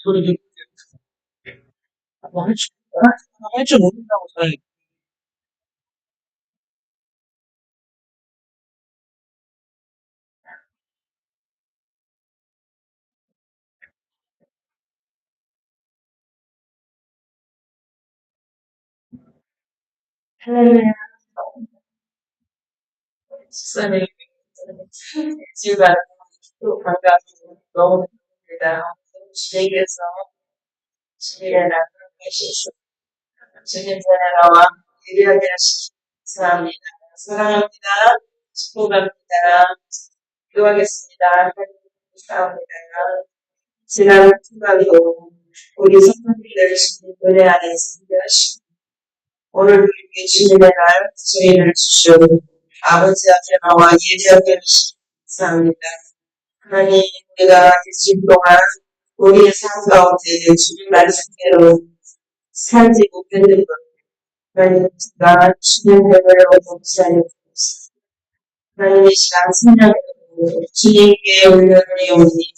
소리를 할줄 모른다고 잘 할렐루야 집사님 지금 또 반갑고 너무 기쁩니다. 주님께서 주님의 나라를 계시고 주님 나라와 예리하게 하시기 감사합니다. 사랑합니다. 축복합니다. 기도하겠습니다. 감사합니다. 지난 주간도 우리 성도님들 주님 은혜 안에서 함께하시고 오늘도 이렇게 주님의 날 저희를 주시오 아버지 앞에 나와 예리하게 하시기 감사합니다. 하나님 우리가 일주일 동안 우리의 삶 가운데 주님 말씀대로 살지 못했는 것 하나님 제가 주님의 은혜로 감사하여 드립니다. 하나님 이 시간 찬양으로 주님께 올려드리오니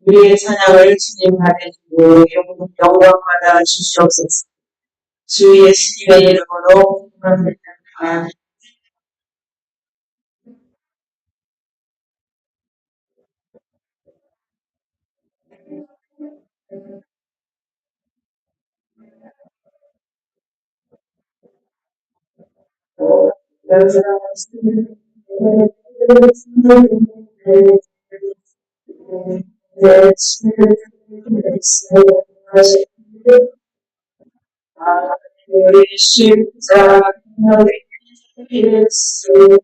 우리의 찬양을 주님 받으시고 영광 받아 주시옵소서. 주 예수님의 이름으로 기도합니다. 우리 십자가의 예수